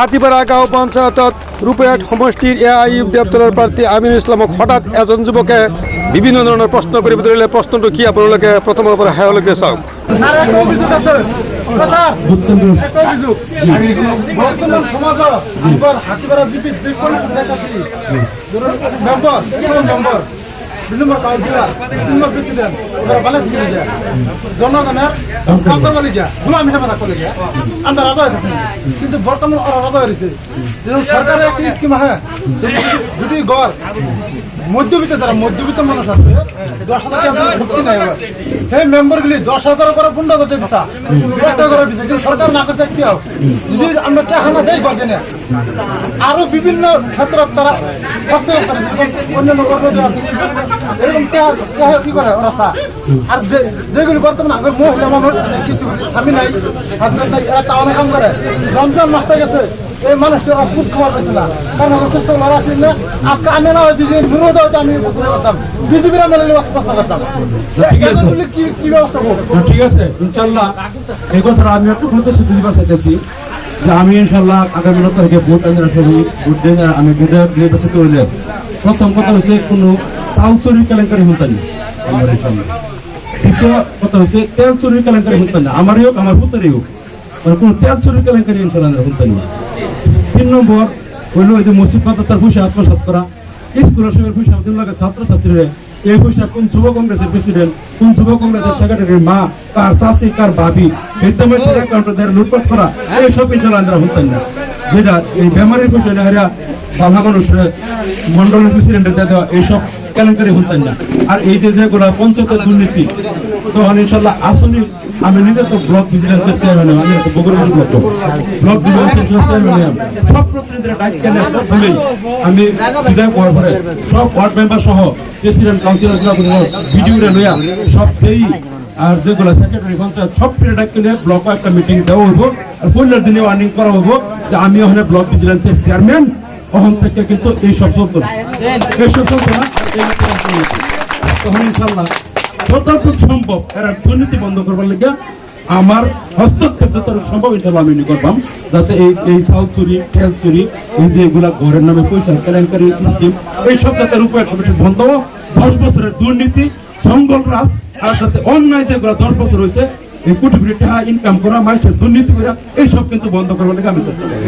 হাতিপাড়া গাঁও পঞ্চায়েতত রূপেট সমষ্টির AIUDF দলের প্রার্থী আমিনুল ইসলামক হঠাৎ এজন যুৱকে বিভিন্ন ধৰণৰ প্ৰশ্ন কৰিব ধৰিলে। প্ৰশ্নটো কি আপোনালোকে প্ৰথমৰ পৰা শেষলৈকে চাওক। জনগণের আমরা রাজা হয়ে কিন্তু বর্তমান ওরা রাজা হয়েছে। সরকারের একটি স্কিম আছে দুটি গড় মধ্যবিত্ত যারা মধ্যবিত্ত মানুষ আছে 10,000 ভর্তি নাই সেই মেম্বারগুলি 10,000 করে 15,000 ভিসা একটা করে ভিসা কিন্তু সরকার না করছে কি হবে যদি আমরা টাকা না দেই গড় কেনে আরো বিভিন্ন ক্ষেত্র তারা বাস্তবায়ন করে অন্যান্য গর্ভবতী আছে এরকম টাকা কি করে ওরা আর যেগুলি বর্তমানে আগের মহিলা মানুষ কিছু স্বামী নাই হাজবেন্ড নাই এরা টাউনে কাম করে রমজান মাসটা গেছে এই মানুষটা খুব খবর পেয়েছে না কারণ আমার সুস্থ লড়া ছিল না আজকে আমি না হয়েছি যে বিরোধ হয়তো আমি করতাম বিজেপিরা মেলে ব্যবস্থা করতাম কি ব্যবস্থা করবো। ঠিক আছে ইনশাল্লাহ এই কথাটা আমি একটু প্রতিশ্রুতি দিবার চাইতেছি যে আমি ইনশাল্লাহ আগামী তারিখে ভোট ভোট দিয়ে আমি বিধায়ক নির্বাচিত করলে প্রথম কথা হচ্ছে কোনো চাউল চুরির কেলেঙ্কারি হতানি আমার ইনশাল্লাহ। দ্বিতীয় কথা হচ্ছে তেল চুরির কেলেঙ্কারি হতানি আমারই হোক আমার পুত্রেরই হোক মানে কোনো তেল চুরির কেলেঙ্কারি ইনশাল্লাহ হতানি। 3 নম্বর হইল যে মসজিদ মাদ্রাসার পয়সা আত্মসাৎ করা স্কলারশিপের পয়সা দিন লাগে ছাত্রছাত্রীরা এই পয়সা কোন যুব কংগ্রেসের প্রেসিডেন্ট কোন যুব কংগ্রেসের সেক্রেটারির মা কার চাষি কার ভাবি বিদ্যমান অ্যাকাউন্টে লুটপাট করা এইসব ইনশাল্লাহ আমরা হতেন না। যেটা এই বেমারির পয়সা নেহারা বাধা মানুষের মন্ডলের প্রেসিডেন্টের দেওয়া এইসব কেলেঙ্কারি হতেন না। আর এই যে যেগুলো পঞ্চায়েতের দুর্নীতি তখন ইনশাল্লাহ আসনি আমি নিজে তো ব্লক ভিজিলেন্সের চেয়ারম্যান আমি একটা বগুড়া ব্লক ভিজিলেন্সের চেয়ারম্যান সব প্রতিনিধিরা ডাইরেক্ট বলেই আমি বিধায়ক হওয়ার পরে সব ওয়ার্ড মেম্বার সহ প্রেসিডেন্ট কাউন্সিলর ভিডিওরা লইয়া সব সেই আর যেগুলো সেক্রেটারি পঞ্চায়েত সব ডাইরেক্ট নিয়ে ব্লক একটা মিটিং দেওয়া হইব আর পনেরো দিনে ওয়ার্নিং করা হইব যে আমি ওখানে ব্লক ভিজিলেন্সের চেয়ারম্যান ওখান থেকে কিন্তু এইসব চলতো না এইসব চলতো না তখন ইনশাল্লাহ যতটুকু সম্ভব এরা দুর্নীতি বন্ধ করবার লেগে আমার হস্তক্ষেপ যতটুকু সম্ভব ইনশাল্লাহ আমি করবাম যাতে এই চাউল চুরি তেল চুরি এই যে এগুলা ঘরের নামে পয়সা কেলেঙ্কারি স্কিম এইসব যাতে রূপায়ণ সমিতি বন্ধ 10 বছরের দুর্নীতি সংগল রাজ আর যাতে অন্যায় যেগুলো 10 বছর হয়েছে এই কোটি কোটি টাকা ইনকাম করা মানুষের দুর্নীতি করা এইসব কিন্তু বন্ধ করবার লেগে আমি চেষ্টা করি।